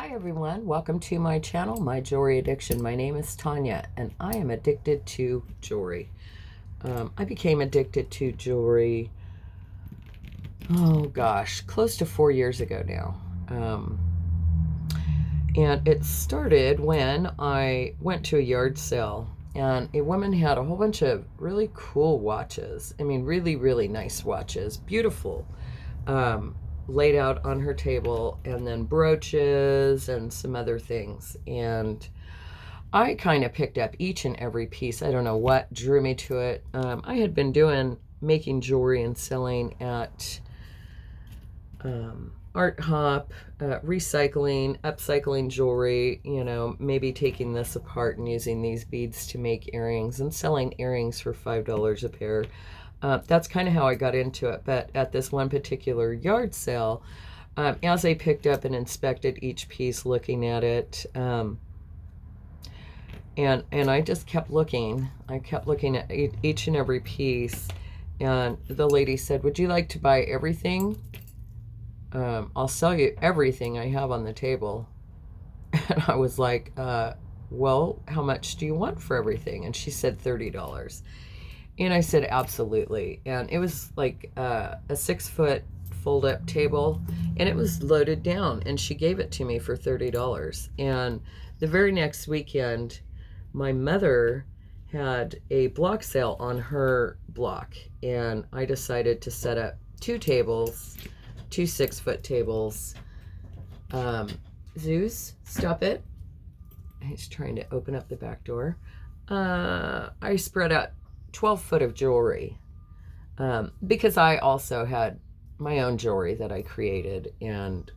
Hi everyone, welcome to my channel, My Jewelry Addiction. My name is Tanya and I am addicted to jewelry. I became addicted to jewelry, oh gosh, close to 4 years ago now. And it started when I went to a yard sale and a woman had a whole bunch of really cool watches. I mean, really, really nice watches, beautiful. Laid out on her table, and then brooches and some other things. And I kind of picked up each and every piece. I don't know what drew me to it. I had been making jewelry and selling at Art Hop, recycling, upcycling jewelry, maybe taking this apart and using these beads to make earrings and selling earrings for $5 a pair. That's kind of how I got into it. But at this one particular yard sale, as I picked up and inspected each piece, looking at it, and I just kept looking. I kept looking at each and every piece. And the lady said, "Would you like to buy everything? I'll sell you everything I have on the table." And I was like, well, how much do you want for everything? And she said $30. And I said, absolutely. And it was like a 6-foot fold up table, and it was loaded down, and she gave it to me for $30. And the very next weekend, my mother had a block sale on her block, and I decided to set up two 6-foot tables. Zeus, stop it. He's trying to open up the back door. I spread out 12 foot of jewelry, because I also had my own jewelry that I created. And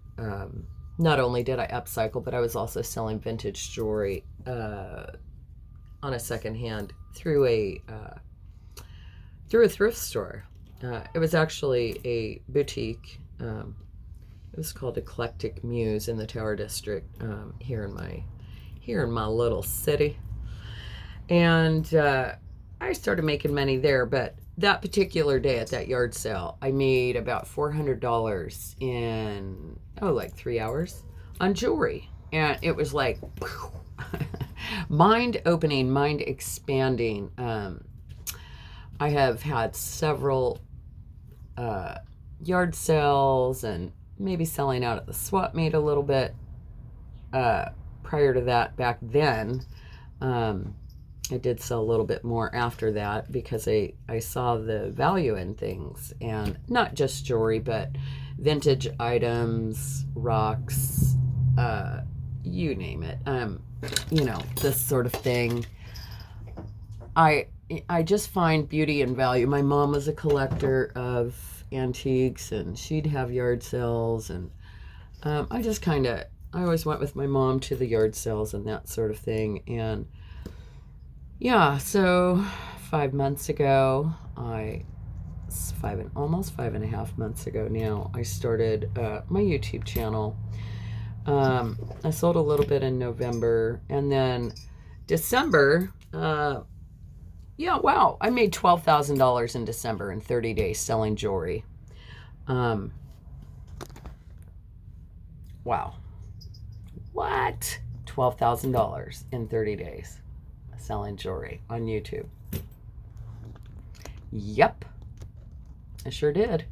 not only did I upcycle, but I was also selling vintage jewelry on a second hand through a thrift store. It was actually a boutique. It was called Eclectic Muse in the Tower District, here in my little city. And I started making money there, but that particular day at that yard sale, I made about $400 in, like 3 hours on jewelry. And it was like, mind opening, mind expanding. I have had several yard sales and maybe selling out at the swap meet a little bit. Prior to that, back then, I did sell a little bit more after that, because I saw the value in things, and not just jewelry, but vintage items, rocks, you name it. This sort of thing. I just find beauty and value. My mom was a collector of antiques, and she'd have yard sales, and I always went with my mom to the yard sales and that sort of thing. And yeah, so 5 months ago, almost 5.5 months ago now, I started my YouTube channel. I sold a little bit in November, and then December, wow, I made $12,000 in December in 30 days selling jewelry. Wow. What? $12,000 in 30 days selling jewelry on YouTube. Yep, I sure did.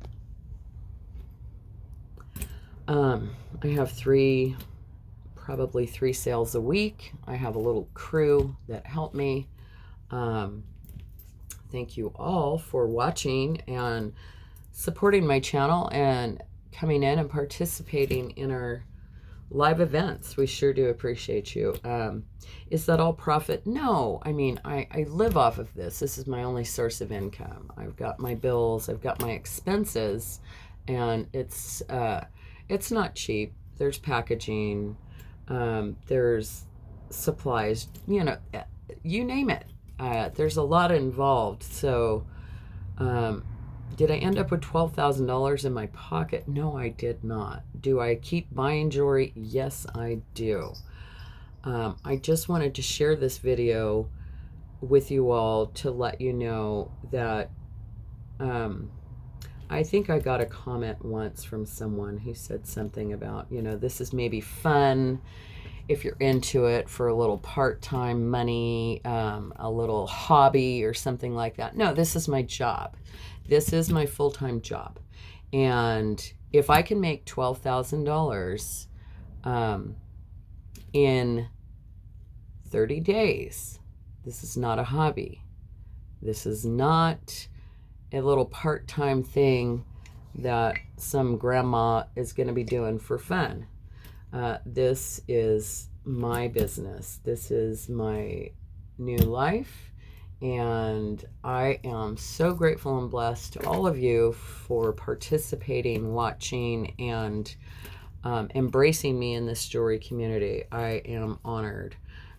I have probably three sales a week. I have a little crew that help me. Thank you all for watching and supporting my channel and coming in and participating in our live events. We sure do appreciate you. Is that all profit? No. I mean, I live off of this. This is my only source of income. I've got my bills, I've got my expenses, and it's not cheap. There's packaging, there's supplies, you name it. There's a lot involved. So did I end up with $12,000 in my pocket? No, I did not. Do I keep buying jewelry? Yes, I do. I just wanted to share this video with you all to let you know that I think I got a comment once from someone who said something about, this is maybe fun if you're into it for a little part-time money, a little hobby or something like that. No, this is my job. This is my full-time job. And if I can make $12,000 in 30 days, this is not a hobby. This is not a little part-time thing that some grandma is going to be doing for fun. This is my business. This is my new life. And I am so grateful and blessed to all of you for participating, watching, and embracing me in this jewelry community. I am honored.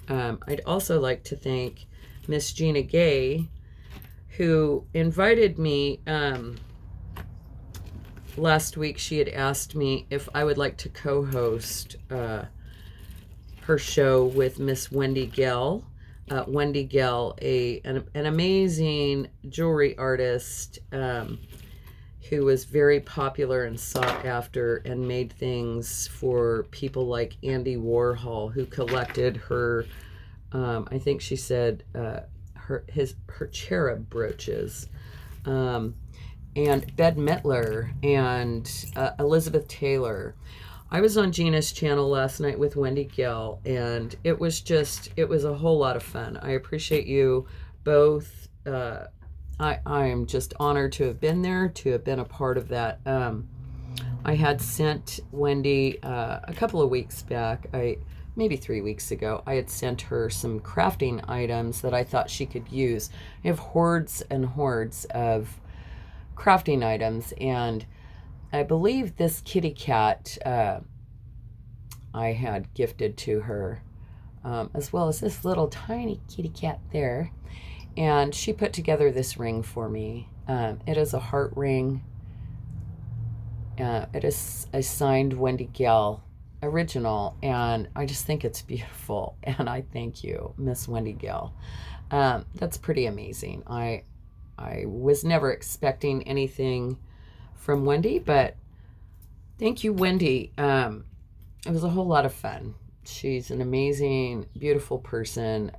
I'd also like to thank Miss Gina Gay, who invited me last week. She had asked me if I would like to co-host her show with Miss Wendy Gell. Wendy Gell, an amazing jewelry artist who was very popular and sought after and made things for people like Andy Warhol, who collected her, I think she said, her cherub brooches, and Bette Midler and Elizabeth Taylor. I was on Gina's channel last night with Wendy Gill, and it was a whole lot of fun. I appreciate you both. I am just honored to have been there, to have been a part of that. I had sent Wendy a couple of weeks back, maybe 3 weeks ago, I had sent her some crafting items that I thought she could use. I have hordes and hordes of crafting items, and I believe this kitty cat I had gifted to her, as well as this little tiny kitty cat there. And she put together this ring for me. It is a heart ring. It is a signed Wendy Gell original, and I just think it's beautiful. And I thank you, Miss Wendy Gell. That's pretty amazing. I was never expecting anything from Wendy, but thank you, Wendy. It was a whole lot of fun. She's an amazing, beautiful person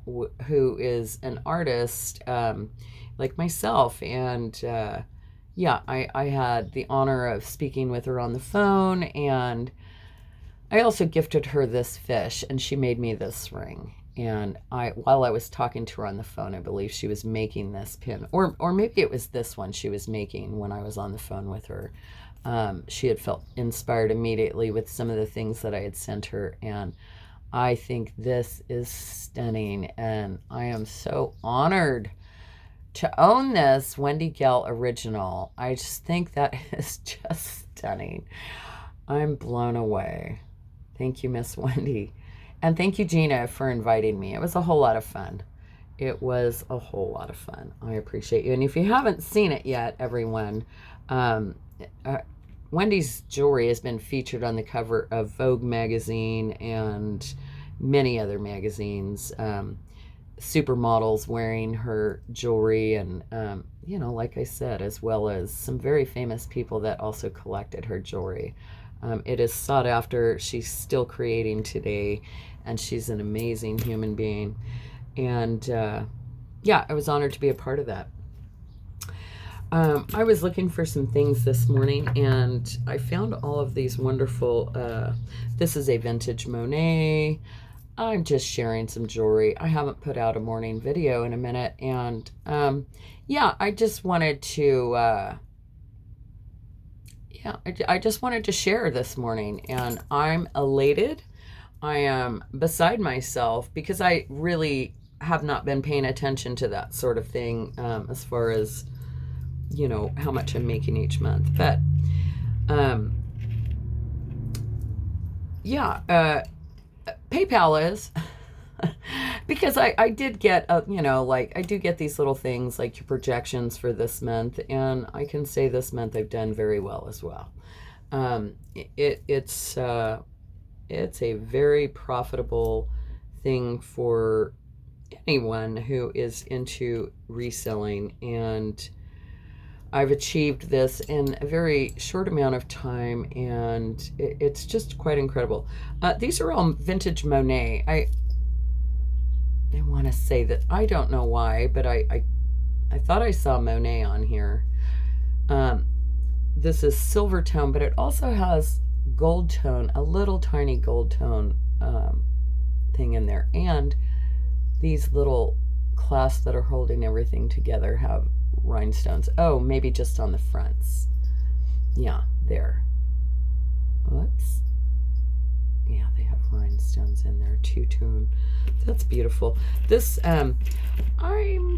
who is an artist like myself. And I had the honor of speaking with her on the phone, and I also gifted her this fish, and she made me this ring. And while I was talking to her on the phone, I believe she was making this pin, or maybe it was this one she was making when I was on the phone with her. She had felt inspired immediately with some of the things that I had sent her, and I think this is stunning, and I am so honored to own this Wendy Gell original. I just think that is just stunning. I'm blown away. Thank you, Miss Wendy. And thank you, Gina, for inviting me. It was a whole lot of fun. It was a whole lot of fun. I appreciate you. And if you haven't seen it yet, everyone, Wendy's jewelry has been featured on the cover of Vogue magazine and many other magazines. Supermodels wearing her jewelry, and like I said, as well as some very famous people that also collected her jewelry. It is sought after. She's still creating today, and she's an amazing human being. And I was honored to be a part of that. I was looking for some things this morning, and I found all of these wonderful, this is a vintage Monet. I'm just sharing some jewelry. I haven't put out a morning video in a minute, and I just wanted to, I just wanted to share this morning, and I'm elated. I am beside myself because I really have not been paying attention to that sort of thing as far as, how much I'm making each month. But, PayPal is, because I did get, I do get these little things like your projections for this month, and I can say this month I've done very well as well. It's a very profitable thing for anyone who is into reselling, and I've achieved this in a very short amount of time, and it's just quite incredible. These are all vintage Monet. I want to say that I don't know why, but I thought I saw Monet on here. This is silver tone, but it also has gold tone, a little tiny gold tone thing in there. And these little clasps that are holding everything together have rhinestones. Oh, maybe just on the fronts. Yeah, there. Whoops. Yeah, they have rhinestones in there. Two-tone. That's beautiful. This, I'm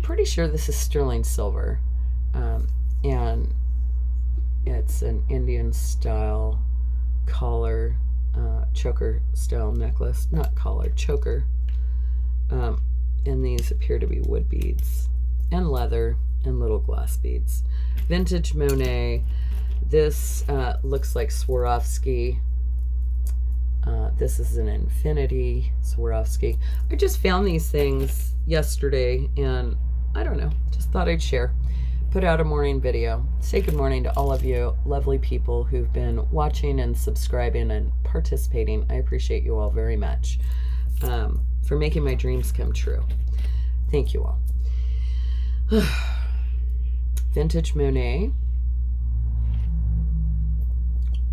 pretty sure this is sterling silver. And it's an Indian style collar, choker style necklace. Not collar, choker. And these appear to be wood beads and leather and little glass beads. Vintage Monet. This looks like Swarovski. This is an infinity Swarovski. I just found these things yesterday, and I don't know, just thought I'd share. Put out a morning video. Say good morning to all of you lovely people who've been watching and subscribing and participating. I appreciate you all very much for making my dreams come true. Thank you all. Vintage Monet.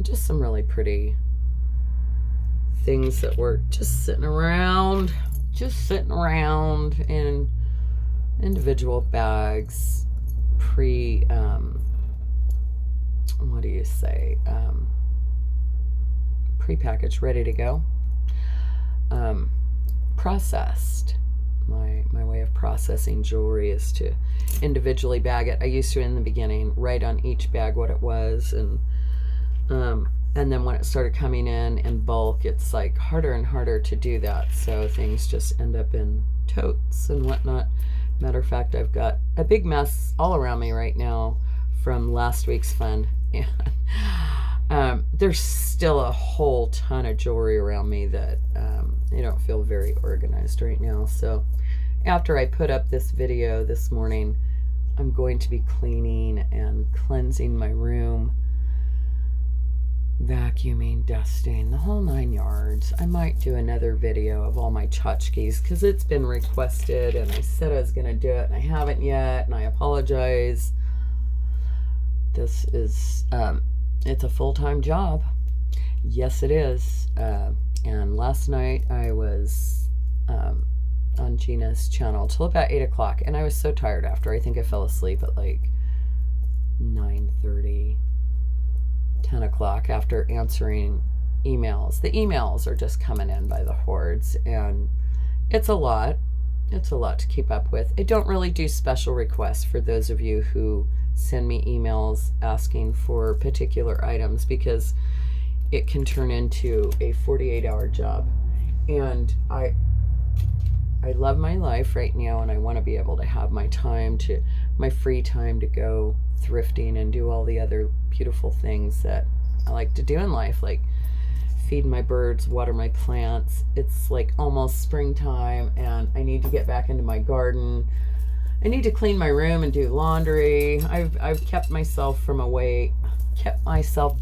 Just some really pretty things that were just sitting around in individual bags, what do you say, pre-packaged, ready to go, processed. My way of processing jewelry is to individually bag it. I used to, in the beginning, write on each bag what it was, and then when it started coming in bulk, it's like harder and harder to do that. So things just end up in totes and whatnot. Matter of fact, I've got a big mess all around me right now from last week's fun. And there's still a whole ton of jewelry around me that I don't feel very organized right now. So after I put up this video this morning, I'm going to be cleaning and cleansing my room, vacuuming, dusting, the whole 9 yards. I might do another video of all my tchotchkes because it's been requested, and I said I was going to do it, and I haven't yet, and I apologize. This is, it's a full-time job. Yes, it is. And last night I was on Gina's channel till about 8 o'clock, and I was so tired after. I think I fell asleep at like 9:30. 10 o'clock after answering emails. The emails are just coming in by the hordes, and it's a lot. It's a lot to keep up with. I don't really do special requests for those of you who send me emails asking for particular items, because it can turn into a 48-hour job. And I love my life right now, and I want to be able to have my free time to go thrifting and do all the other beautiful things that I like to do in life, like feed my birds, water my plants. It's like almost springtime, and I need to get back into my garden. I need to clean my room and do laundry. I've kept myself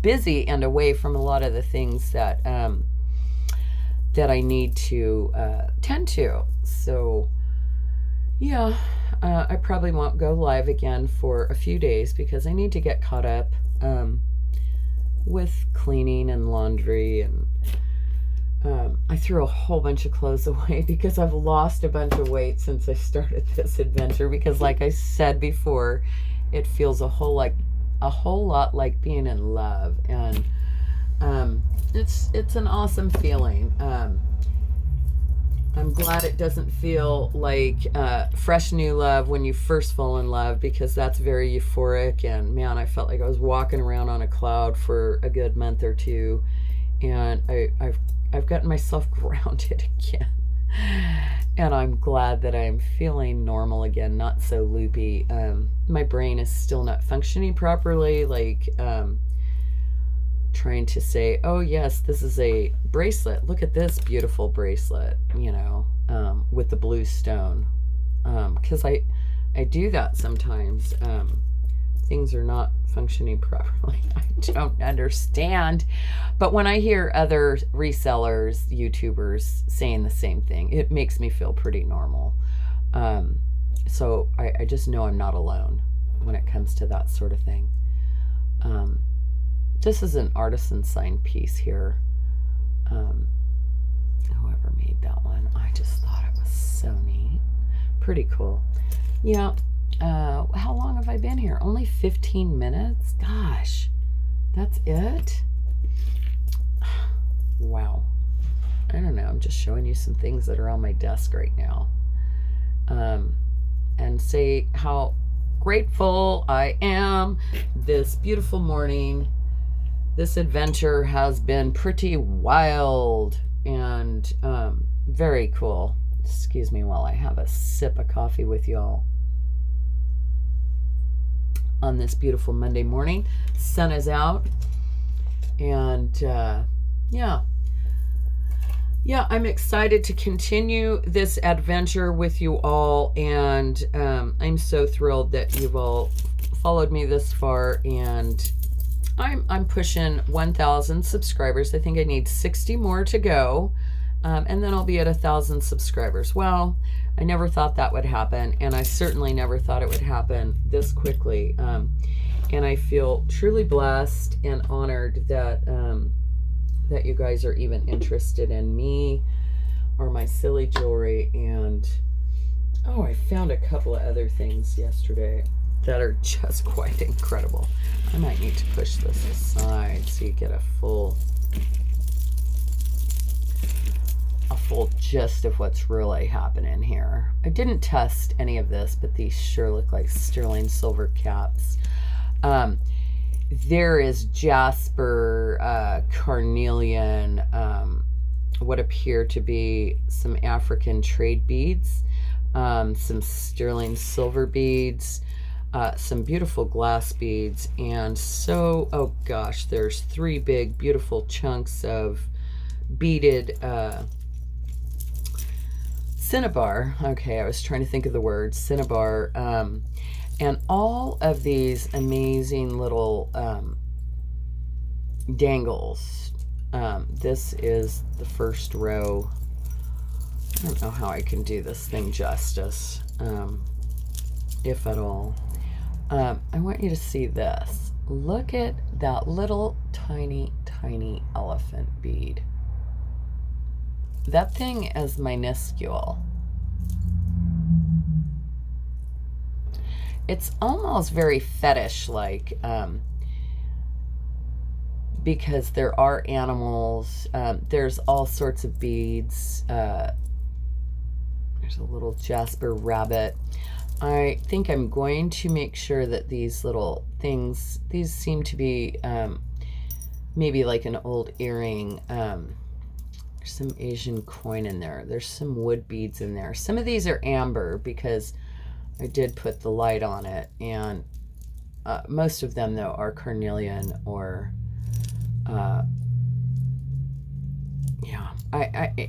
busy and away from a lot of the things that that I need to tend to. So yeah, I probably won't go live again for a few days because I need to get caught up with cleaning and laundry, and I threw a whole bunch of clothes away because I've lost a bunch of weight since I started this adventure, because like I said before, it feels a whole lot like being in love, and it's an awesome feeling. I'm glad it doesn't feel like fresh new love when you first fall in love, because that's very euphoric, and man, I felt like I was walking around on a cloud for a good month or two, and I've gotten myself grounded again, and I'm glad that I'm feeling normal again, not so loopy. My brain is still not functioning properly, like trying to say, oh yes, this is a bracelet, look at this beautiful bracelet, with the blue stone, because I do that sometimes. things are not functioning properly. I don't understand. But when I hear other resellers, YouTubers saying the same thing, it makes me feel pretty normal. So I just know I'm not alone when it comes to that sort of thing. This is an artisan signed piece here. Whoever made that one, I just thought it was so neat. Pretty cool. Yeah. How long have I been here? Only 15 minutes? Gosh, that's it? Wow. I don't know. I'm just showing you some things that are on my desk right now. And say how grateful I am this beautiful morning. This adventure has been pretty wild and very cool. Excuse me while I have a sip of coffee with y'all. On this beautiful Monday morning. Sun is out. And yeah, I'm excited to continue this adventure with you all. And I'm so thrilled that you've all followed me this far. And I'm pushing 1,000 subscribers. I think I need 60 more to go. And then I'll be at 1,000 subscribers. Well, I never thought that would happen, and I certainly never thought it would happen this quickly. And I feel truly blessed and honored that that you guys are even interested in me or my silly jewelry. And oh, I found a couple of other things yesterday that are just quite incredible. I might need to push this aside so you get a full gist of what's really happening here. I didn't test any of this, but these sure look like sterling silver caps. There is jasper, carnelian, what appear to be some African trade beads, some sterling silver beads, some beautiful glass beads, and oh gosh, there's 3 big beautiful chunks of beaded cinnabar. Okay, I was trying to think of the word cinnabar. And all of these amazing little dangles. This is the first row. I don't know how I can do this thing justice, if at all. I want you to see this. Look at that little tiny elephant bead. That thing is minuscule. It's almost very fetish-like, because there are animals. There's all sorts of beads. There's a little jasper rabbit. I think I'm going to make sure that these little things, these seem to be maybe like an old earring. There's some Asian coin in there. There's some wood beads in there. Some of these are amber because I did put the light on it, and most of them though are carnelian or yeah.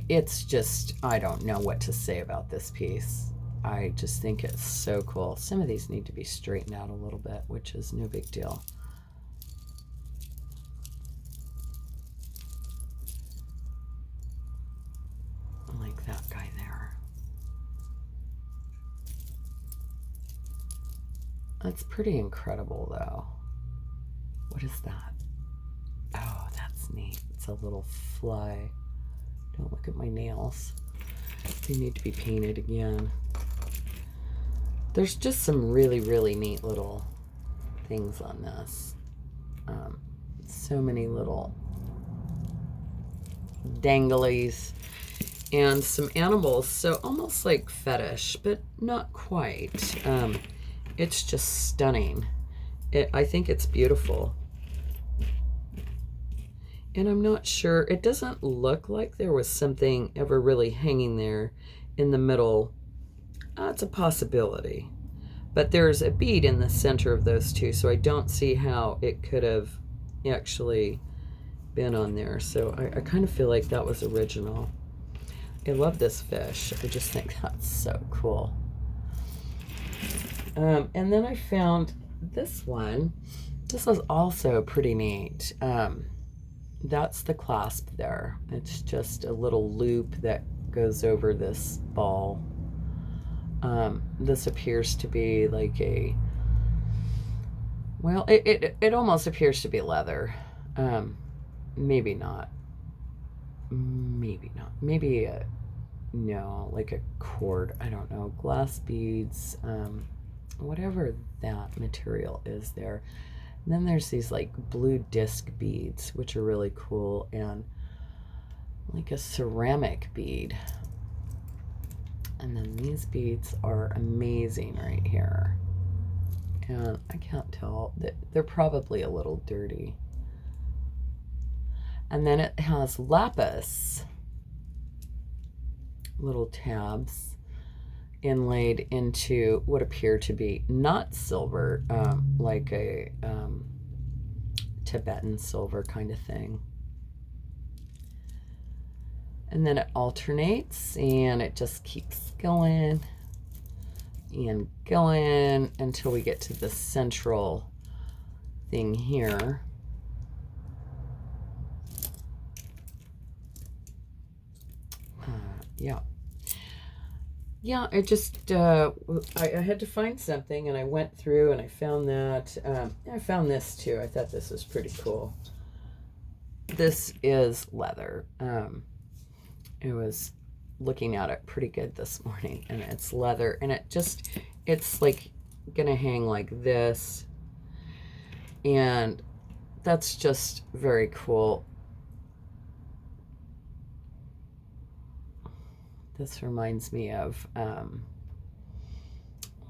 It's just, I don't know what to say about this piece. I just think it's so cool. Some of these need to be straightened out a little bit, which is no big deal. Like that guy there. That's pretty incredible though. What is that? Oh, that's neat. It's a little fly. Don't look at my nails. They need to be painted again. There's just some really neat little things on this. So many little danglies and some animals. So almost like fetish, but not quite. It's just stunning. I think it's beautiful. And I'm not sure, it doesn't look like there was something ever really hanging there in the middle. It's a possibility. But there's a bead in the center of those two, so I don't see how it could have actually been on there. So I kind of feel like that was original. I love this fish. I just think that's so cool. And then I found this one, this was also pretty neat. That's the clasp there. It's just a little loop that goes over this ball. This appears to be like a, well, it almost appears to be leather. Maybe not. Maybe not. Maybe a, no, like a cord. I don't know. Glass beads. Whatever that material is there. And then there's these like blue disc beads, which are really cool, and like a ceramic bead. And then these beads are amazing right here. And I can't tell, they're probably a little dirty. And then it has lapis, little tabs inlaid into what appear to be not silver, like a Tibetan silver kind of thing. And then it alternates, and it just keeps going and going until we get to the central thing here. Yeah, I just, I had to find something, and I went through and I found that. I found this too. I thought this was pretty cool. This is leather. I was looking at it pretty good this morning, and it's leather, and it's like gonna hang like this, and that's just very cool. This reminds me of, what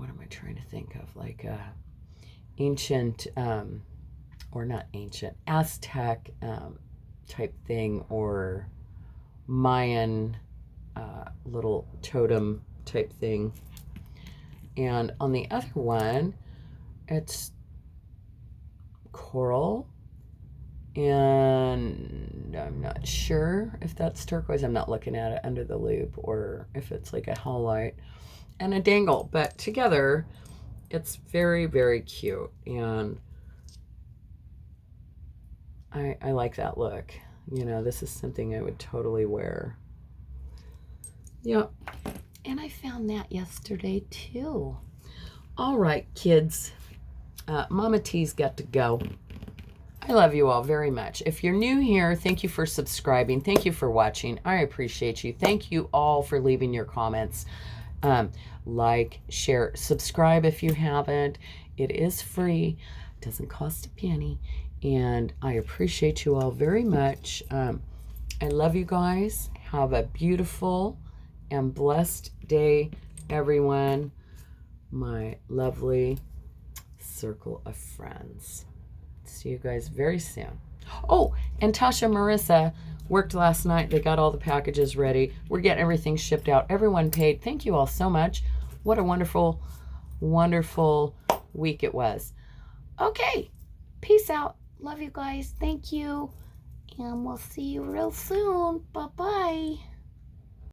am I trying to think of? Like ancient, or not ancient, Aztec type thing, or Mayan little totem type thing. And on the other one, it's coral, and I'm not sure if that's turquoise. I'm not looking at it under the loop, or if it's like a halite and a dangle, but together it's very, very cute, and I like that look. You know, this is something I would totally wear. Yep. And I found that yesterday too. All right, kids. Mama T's got to go. I love you all very much. If you're new here, thank you for subscribing. Thank you for watching. I appreciate you. Thank you all for leaving your comments. Like, share, subscribe if you haven't. It is free. It doesn't cost a penny. And I appreciate you all very much. I love you guys. Have a beautiful and blessed day, everyone. My lovely circle of friends. See you guys very soon. Oh, and Tasha Marissa worked last night. They got all the packages ready. We're getting everything shipped out. Everyone paid. Thank you all so much. What a wonderful, wonderful week it was. Okay. Peace out. Love you guys. Thank you. And we'll see you real soon. Bye-bye.